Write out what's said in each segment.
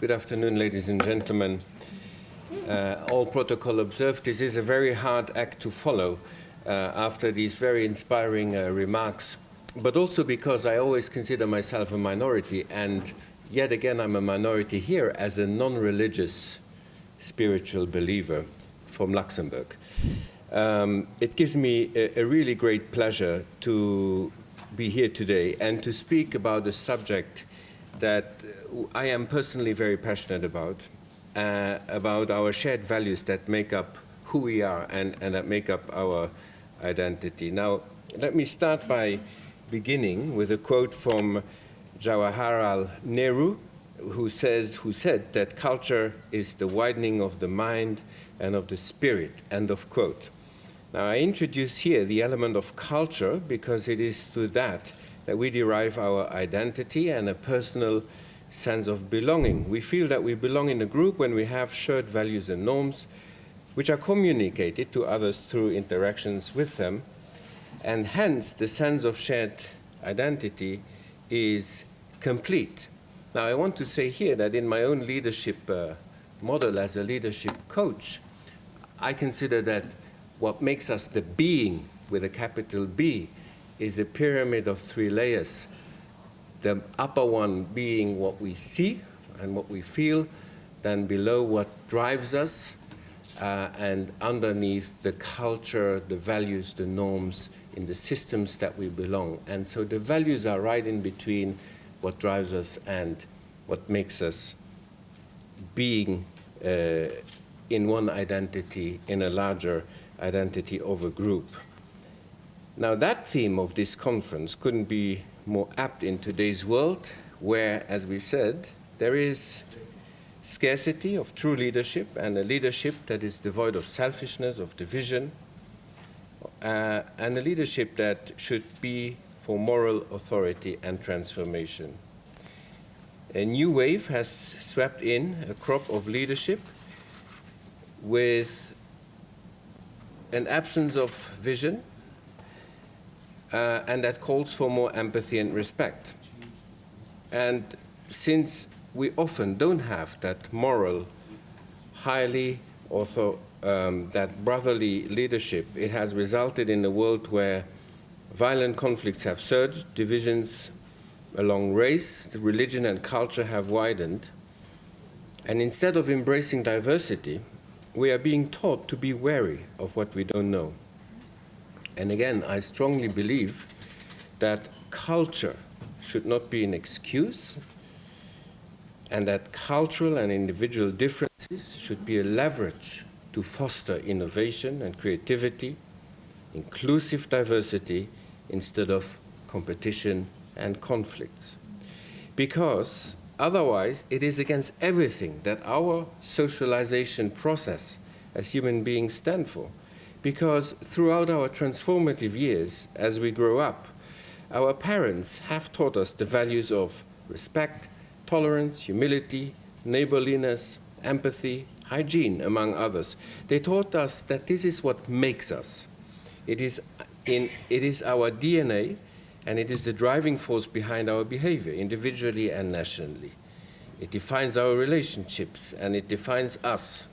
Good afternoon, ladies and gentlemen. All protocol observed. This is a very hard act to follow after these very inspiring remarks, but also because I always consider myself a minority, and yet again I'm a minority here as a non-religious spiritual believer from Luxembourg. It gives me a really great pleasure to be here today and to speak about a subject that I am personally very passionate about our shared values that make up who we are and that make up our identity. Now, let me start by beginning with a quote from Jawaharlal Nehru, who said that culture is the widening of the mind and of the spirit, end of quote. Now, I introduce here the element of culture because it is through that we derive our identity and a personal sense of belonging. We feel that we belong in a group when we have shared values and norms which are communicated to others through interactions with them, and hence the sense of shared identity is complete. Now, I want to say here that in my own leadership model as a leadership coach, I consider that what makes us the being with a capital B is a pyramid of 3 layers. The upper one being what we see and what we feel, then below what drives us, and underneath the culture, the values, the norms in the systems that we belong. And so the values are right in between what drives us and what makes us being in one identity, in a larger identity of a group. Now, that theme of this conference couldn't be more apt in today's world, where, as we said, there is scarcity of true leadership and a leadership that is devoid of selfishness, of division, and a leadership that should be for moral authority and transformation. A new wave has swept in a crop of leadership with an absence of vision, and that calls for more empathy and respect. And since we often don't have that moral, that brotherly leadership, it has resulted in a world where violent conflicts have surged, divisions along race, religion, and culture have widened. And instead of embracing diversity, we are being taught to be wary of what we don't know. And again, I strongly believe that culture should not be an excuse, and that cultural and individual differences should be a leverage to foster innovation and creativity, inclusive diversity, instead of competition and conflicts. Because otherwise, it is against everything that our socialization process as human beings stand for. Because throughout our transformative years, as we grow up, our parents have taught us the values of respect, tolerance, humility, neighborliness, empathy, hygiene, among others. They taught us that this is what makes us. It is our DNA, and it is the driving force behind our behavior, individually and nationally. It defines our relationships, and it defines us.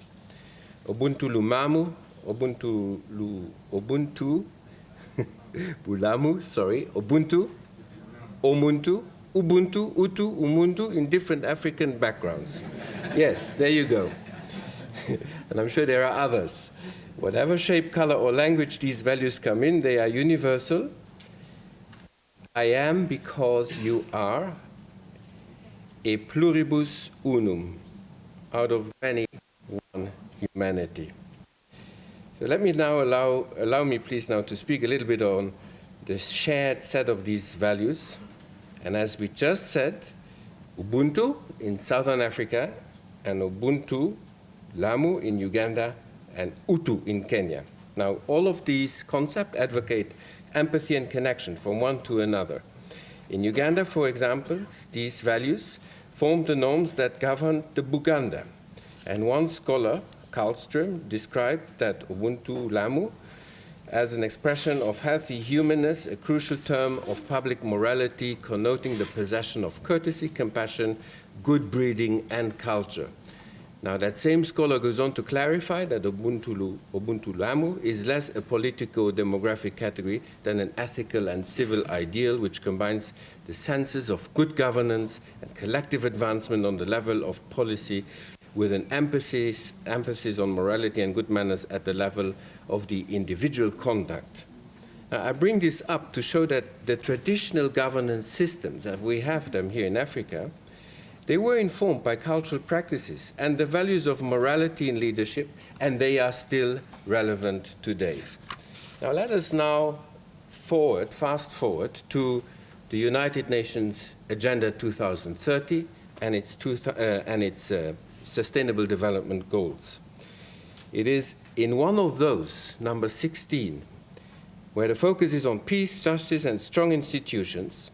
Ubuntu lumamu, Ubuntu bulamu, sorry, Ubuntu, Omuntu, Ubuntu, Utu, Umuntu, in different African backgrounds. Yes, there you go. And I'm sure there are others. Whatever shape, color, or language these values come in, they are universal. I am because you are, a pluribus unum, out of many, one humanity. So let me now allow me please now to speak a little bit on the shared set of these values. And as we just said, Ubuntu in Southern Africa, and Ubuntu Lamu in Uganda, and Utu in Kenya. Now, all of these concepts advocate empathy and connection from one to another. In Uganda, for example, these values form the norms that govern the Buganda. And one scholar, Karlström, described that Ubuntu Lamu as an expression of healthy humanness, a crucial term of public morality connoting the possession of courtesy, compassion, good breeding, and culture. Now, that same scholar goes on to clarify that Ubuntu Lamu is less a politico-demographic category than an ethical and civil ideal which combines the senses of good governance and collective advancement on the level of policy with an emphasis on morality and good manners at the level of the individual conduct. Now, I bring this up to show that the traditional governance systems, as we have them here in Africa, they were informed by cultural practices and the values of morality in leadership, and they are still relevant today. Now let us now fast forward to the United Nations Agenda 2030 and its Sustainable Development Goals. It is in one of those, number 16, where the focus is on peace, justice, and strong institutions.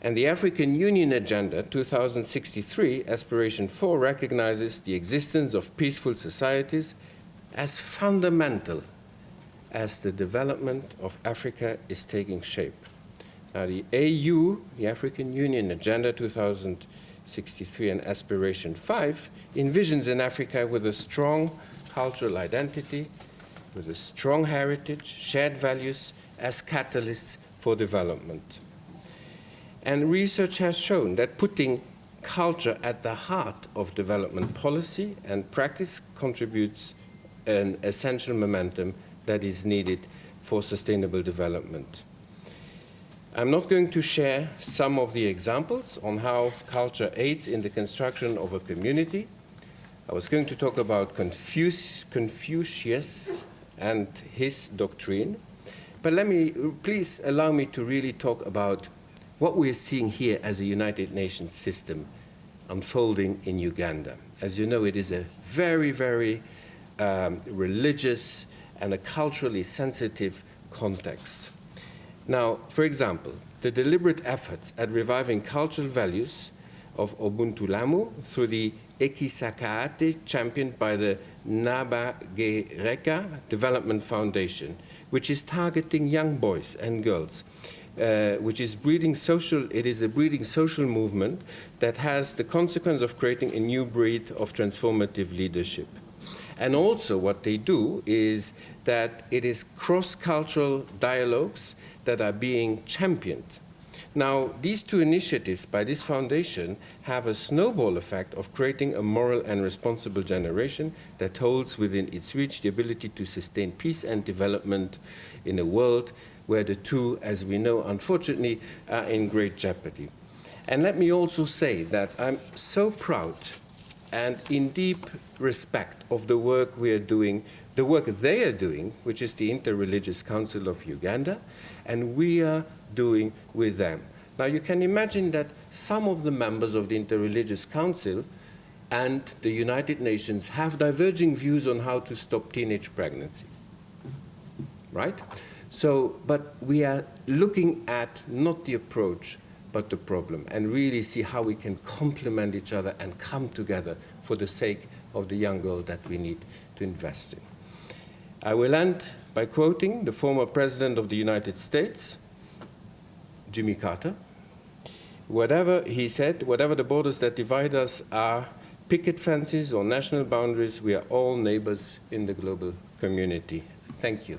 And the African Union Agenda 2063, Aspiration 4, recognizes the existence of peaceful societies as fundamental as the development of Africa is taking shape. Now, the AU, the African Union Agenda 2063 and Aspiration 5, envisions an Africa with a strong cultural identity, with a strong heritage, shared values as catalysts for development. And research has shown that putting culture at the heart of development policy and practice contributes an essential momentum that is needed for sustainable development. I'm not going to share some of the examples on how culture aids in the construction of a community. I was going to talk about Confucius and his doctrine, but please allow me to really talk about what we're seeing here as a United Nations system unfolding in Uganda. As you know, it is a very, very religious and a culturally sensitive context. Now, for example, the deliberate efforts at reviving cultural values of Ubuntu Lamu through the Ekisakaate championed by the Nabagereka Development Foundation, which is targeting young boys and girls, which is it is a breeding social movement that has the consequence of creating a new breed of transformative leadership. And also what they do is that it is cross-cultural dialogues that are being championed. Now, these two initiatives by this foundation have a snowball effect of creating a moral and responsible generation that holds within its reach the ability to sustain peace and development in a world where the two, as we know, unfortunately, are in great jeopardy. And let me also say that I'm so proud and in deep respect of the work we are doing, the work they are doing, which is the Interreligious Council of Uganda, and we are doing with them. Now, you can imagine that some of the members of the Interreligious Council and the United Nations have diverging views on how to stop teenage pregnancy, right? So, but we are looking at not the approach, but the problem, and really see how we can complement each other and come together for the sake of the young girl that we need to invest in. I will end by quoting the former President of the United States, Jimmy Carter. He said, whatever the borders that divide us are picket fences or national boundaries, we are all neighbors in the global community. Thank you.